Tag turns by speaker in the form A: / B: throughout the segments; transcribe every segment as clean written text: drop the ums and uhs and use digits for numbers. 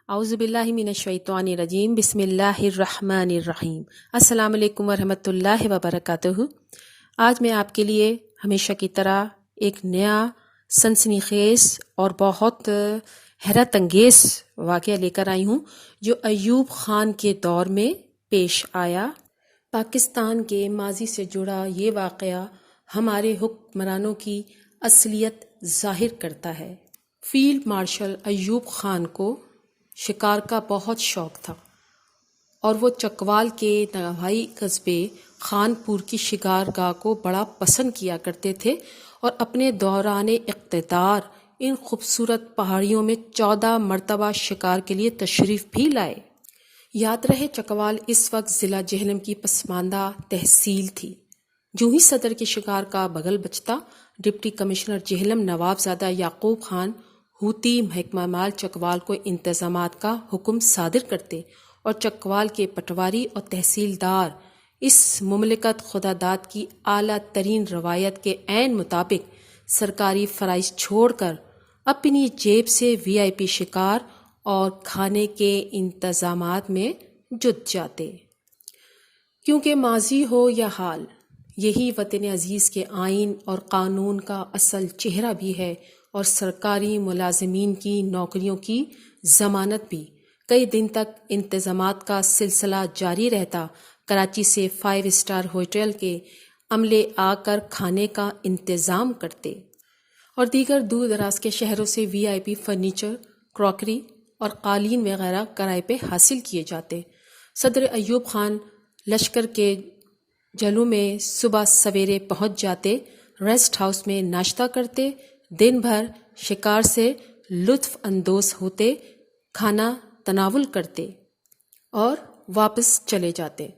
A: اعوذ باللہ من الشیطان الرجیم بسم اللہ الرحمن الرحیم۔ السلام علیکم ورحمۃ اللہ وبرکاتہ۔ آج میں آپ کے لیے ہمیشہ کی طرح ایک نیا سنسنی خیز اور بہت حیرت انگیز واقعہ لے کر آئی ہوں جو ایوب خان کے دور میں پیش آیا۔ پاکستان کے ماضی سے جڑا یہ واقعہ ہمارے حکمرانوں کی اصلیت ظاہر کرتا ہے۔ فیلڈ مارشل ایوب خان کو شکار کا بہت شوق تھا اور وہ چکوال کے نواحی قصبے خان پور کی شکار گاہ کو بڑا پسند کیا کرتے تھے اور اپنے دوران اقتدار ان خوبصورت پہاڑیوں میں 14 مرتبہ شکار کے لیے تشریف بھی لائے۔ یاد رہے چکوال اس وقت ضلع جہلم کی پسماندہ تحصیل تھی۔ جو ہی صدر کے شکار کا بغل بچتا، ڈپٹی کمشنر جہلم نواب زادہ یعقوب خان ہوتی محکمہ مال چکوال کو انتظامات کا حکم صادر کرتے اور چکوال کے پٹواری اور تحصیلدار اس مملکت خدا داد کی اعلیٰ ترین روایت کے عین مطابق سرکاری فرائض چھوڑ کر اپنی جیب سے VIP شکار اور کھانے کے انتظامات میں جٹ جاتے۔ کیونکہ ماضی ہو یا حال، یہی وطن عزیز کے آئین اور قانون کا اصل چہرہ بھی ہے اور سرکاری ملازمین کی نوکریوں کی ضمانت بھی۔ کئی دن تک انتظامات کا سلسلہ جاری رہتا۔ کراچی سے 5 اسٹار ہوٹل کے عملے آ کر کھانے کا انتظام کرتے اور دیگر دور دراز کے شہروں سے VIP فرنیچر، کراکری اور قالین وغیرہ کرائے پہ حاصل کیے جاتے۔ صدر ایوب خان لشکر کے جلوں میں صبح سویرے پہنچ جاتے، ریسٹ ہاؤس میں ناشتہ کرتے، دن بھر شکار سے لطف اندوز ہوتے، کھانا تناول کرتے اور واپس چلے جاتے۔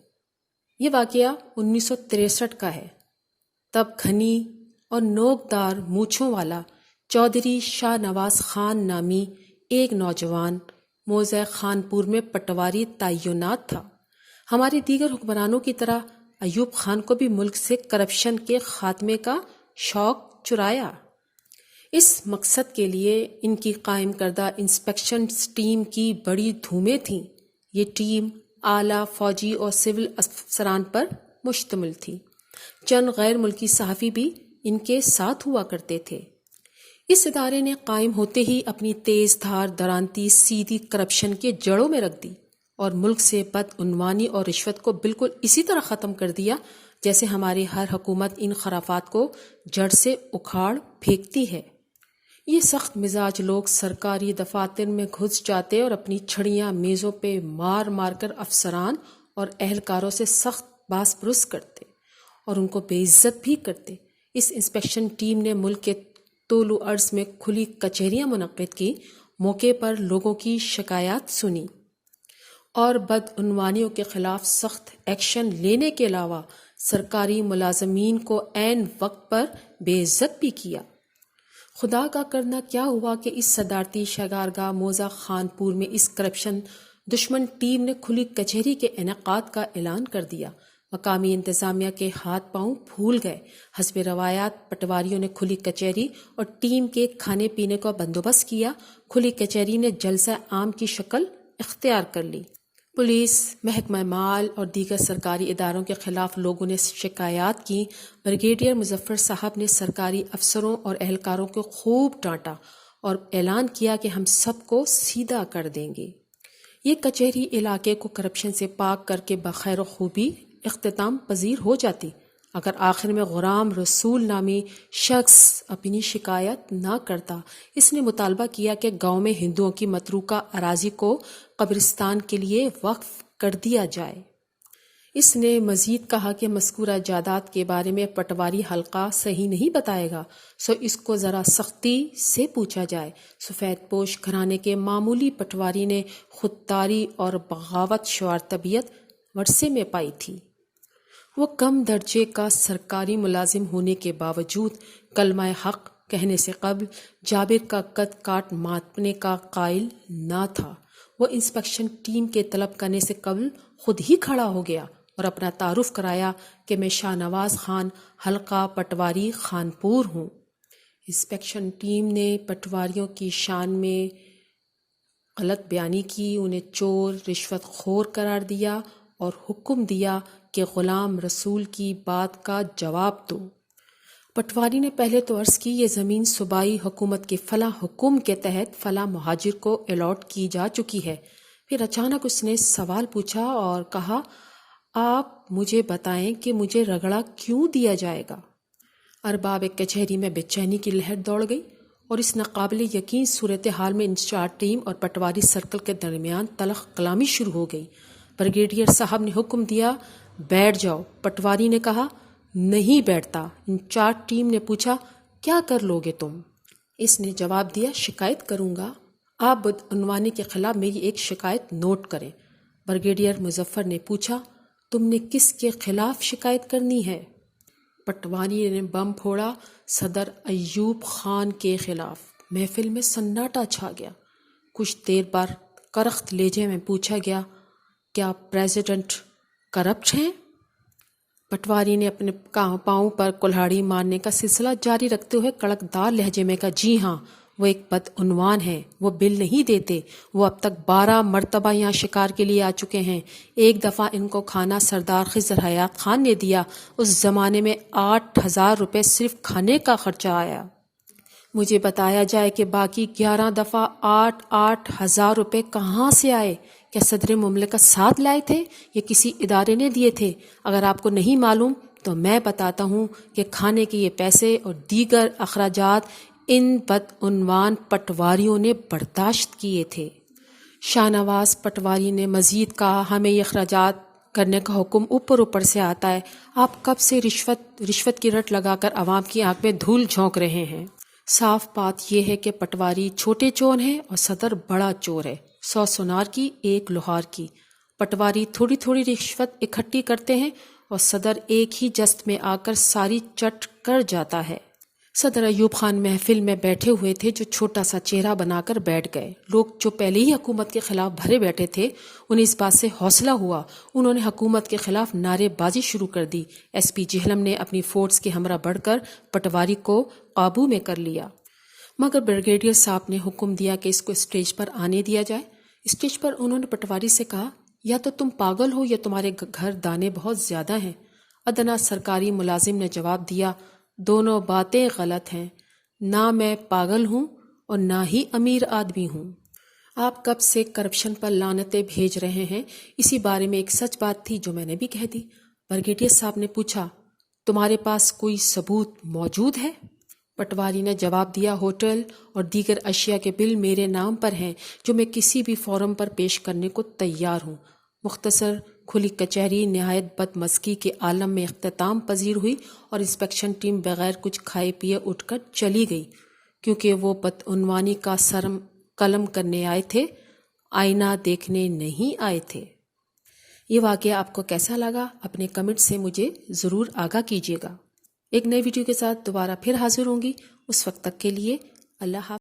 A: یہ واقعہ 1963 کا ہے۔ تب گھنی اور نوکدار مونچھوں والا چودھری شاہ نواز خان نامی ایک نوجوان موضع خان پور میں پٹواری تعینات تھا۔ ہمارے دیگر حکمرانوں کی طرح ایوب خان کو بھی ملک سے کرپشن کے خاتمے کا شوق چرایا۔ اس مقصد کے لیے ان کی قائم کردہ انسپیکشن ٹیم کی بڑی دھومیں تھیں۔ یہ ٹیم اعلیٰ فوجی اور سول افسران پر مشتمل تھی۔ چند غیر ملکی صحافی بھی ان کے ساتھ ہوا کرتے تھے۔ اس ادارے نے قائم ہوتے ہی اپنی تیز دھار درانتی سیدھی کرپشن کے جڑوں میں رکھ دی اور ملک سے بدعنوانی اور رشوت کو بالکل اسی طرح ختم کر دیا جیسے ہماری ہر حکومت ان خرافات کو جڑ سے اکھاڑ پھینکتی ہے۔ یہ سخت مزاج لوگ سرکاری دفاتر میں گھس جاتے اور اپنی چھڑیاں میزوں پہ مار مار کر افسران اور اہلکاروں سے سخت باس پرس کرتے اور ان کو بے عزت بھی کرتے۔ اس انسپیکشن ٹیم نے ملک کے طول و عرض میں کھلی کچہریاں منعقد کی، موقع پر لوگوں کی شکایات سنی اور بدعنوانیوں کے خلاف سخت ایکشن لینے کے علاوہ سرکاری ملازمین کو عین وقت پر بے عزت بھی کیا۔ خدا کا کرنا کیا ہوا کہ اس صدارتی شکارگاہ موضع خان پور میں اس کرپشن دشمن ٹیم نے کھلی کچہری کے انعقاد کا اعلان کر دیا۔ مقامی انتظامیہ کے ہاتھ پاؤں پھول گئے۔ حسب روایات پٹواریوں نے کھلی کچہری اور ٹیم کے کھانے پینے کا بندوبست کیا۔ کھلی کچہری نے جلسہ عام کی شکل اختیار کر لی۔ پولیس، محکمہ مال اور دیگر سرکاری اداروں کے خلاف لوگوں نے شکایات کی۔ بریگیڈیئر مظفر صاحب نے سرکاری افسروں اور اہلکاروں کو خوب ڈانٹا اور اعلان کیا کہ ہم سب کو سیدھا کر دیں گے۔ یہ کچہری علاقے کو کرپشن سے پاک کر کے بخیر و خوبی اختتام پذیر ہو جاتی اگر آخر میں غلام رسول نامی شخص اپنی شکایت نہ کرتا۔ اس نے مطالبہ کیا کہ گاؤں میں ہندوؤں کی متروکہ اراضی کو قبرستان کے لیے وقف کر دیا جائے۔ اس نے مزید کہا کہ مذکورہ جائیداد کے بارے میں پٹواری حلقہ صحیح نہیں بتائے گا، سو اس کو ذرا سختی سے پوچھا جائے۔ سفید پوش گھرانے کے معمولی پٹواری نے خودداری اور بغاوت شعار طبیعت ورثے میں پائی تھی۔ وہ کم درجے کا سرکاری ملازم ہونے کے باوجود کلمہ حق کہنے سے قبل جابر کا قد کاٹ مانپنے کا قائل نہ تھا۔ وہ انسپیکشن ٹیم کے طلب کرنے سے قبل خود ہی کھڑا ہو گیا اور اپنا تعارف کرایا کہ میں شاہ نواز خان حلقہ پٹواری خان پور ہوں۔ انسپیکشن ٹیم نے پٹواریوں کی شان میں غلط بیانی کی، انہیں چور رشوت خور قرار دیا اور حکم دیا کہ غلام رسول کی بات کا جواب دو۔ پٹواری نے پہلے تو عرض کی یہ زمین صوبائی حکومت کے فلاں حکم کے تحت فلاں مہاجر کو الاٹ کی جا چکی ہے۔ پھر اچانک اس نے سوال پوچھا اور کہا، آپ مجھے بتائیں کہ مجھے رگڑا کیوں دیا جائے گا؟ ارباب کچہری میں بے چینی کی لہر دوڑ گئی اور اس ناقابل یقین صورتحال میں انچارج ٹیم اور پٹواری سرکل کے درمیان تلخ کلامی شروع ہو گئی۔ بریگیڈیئر صاحب نے حکم دیا، بیٹھ جاؤ۔ پٹواری نے کہا، نہیں بیٹھتا۔ انچارج ٹیم نے پوچھا، کیا کر لو گے تم؟ اس نے جواب دیا، شکایت کروں گا۔ آپ بدعنوانی کے خلاف میری ایک شکایت نوٹ کریں۔ بریگیڈیئر مظفر نے پوچھا، تم نے کس کے خلاف شکایت کرنی ہے؟ پٹواری نے بم پھوڑا، صدر ایوب خان کے خلاف۔ محفل میں سناٹا چھا گیا۔ کچھ دیر بعد کرخت لہجے میں پوچھا گیا، کیا پریزیڈنٹ کرپٹ ہیں؟ پٹواری نے اپنے پاؤں پر کلہاڑی مارنے کا سلسلہ جاری رکھتے ہوئے کڑکدار لہجے میں کہا، جی ہاں، وہ ایک بدعنوان ہیں، وہ بل نہیں دیتے۔ وہ اب تک 12 مرتبہ یہاں شکار کے لیے آ چکے ہیں۔ ایک دفعہ ان کو کھانا سردار خضر حیات خان نے دیا، اس زمانے میں 8,000 روپے صرف کھانے کا خرچہ آیا۔ مجھے بتایا جائے کہ باقی 11 دفعہ 8,000 روپے کہاں سے آئے؟ کیا صدر مملکت ساتھ لائے تھے یا کسی ادارے نے دیے تھے؟ اگر آپ کو نہیں معلوم تو میں بتاتا ہوں کہ کھانے کے یہ پیسے اور دیگر اخراجات ان بدعنوان پٹواریوں نے برداشت کیے تھے۔ شاہ نواز پٹواری نے مزید کہا، ہمیں یہ اخراجات کرنے کا حکم اوپر سے آتا ہے۔ آپ کب سے رشوت کی رٹ لگا کر عوام کی آنکھ میں دھول جھونک رہے ہیں؟ صاف بات یہ ہے کہ پٹواری چھوٹے چور ہیں اور صدر بڑا چور ہے، 100 سونار کی 1 لوہار کی۔ پٹواری تھوڑی تھوڑی رشوت اکٹھی کرتے ہیں اور صدر ایک ہی جست میں آ کر ساری چٹ کر جاتا ہے۔ صدر ایوب خان محفل میں بیٹھے ہوئے تھے، جو چھوٹا سا چہرہ بنا کر بیٹھ گئے۔ لوگ جو پہلے ہی حکومت کے خلاف بھرے بیٹھے تھے، انہیں اس بات سے حوصلہ ہوا، انہوں نے حکومت کے خلاف نعرے بازی شروع کر دی۔ ایس پی جہلم نے اپنی فورس کے ہمراہ بڑھ کر پٹواری کو قابو میں کر لیا، مگر بریگیڈیئر صاحب نے حکم دیا کہ اس کو اسٹیج پر آنے دیا جائے۔ اسٹیج پر انہوں نے پٹواری سے کہا، یا تو تم پاگل ہو یا تمہارے گھر دانے بہت زیادہ ہیں۔ ادنا سرکاری ملازم نے جواب دیا، دونوں باتیں غلط ہیں، نہ میں پاگل ہوں اور نہ ہی امیر آدمی ہوں۔ آپ کب سے کرپشن پر لعنتیں بھیج رہے ہیں، اسی بارے میں ایک سچ بات تھی جو میں نے بھی کہہ دی۔ بریگیڈیئر صاحب نے پوچھا، تمہارے پاس کوئی ثبوت موجود ہے؟ پٹواری نے جواب دیا، ہوٹل اور دیگر اشیاء کے بل میرے نام پر ہیں، جو میں کسی بھی فورم پر پیش کرنے کو تیار ہوں۔ مختصر کھلی کچہری نہایت بدمزگی کے عالم میں اختتام پذیر ہوئی اور انسپیکشن ٹیم بغیر کچھ کھائے پیے اٹھ کر چلی گئی، کیونکہ وہ بدعنوانی کا سرم قلم کرنے آئے تھے، آئینہ دیکھنے نہیں آئے تھے۔ یہ واقعہ آپ کو کیسا لگا؟ اپنے کمنٹ سے مجھے ضرور آگاہ کیجیے گا۔ ایک نئی ویڈیو کے ساتھ دوبارہ پھر حاضر ہوں گی، اس وقت تک کے لیے اللہ حافظ۔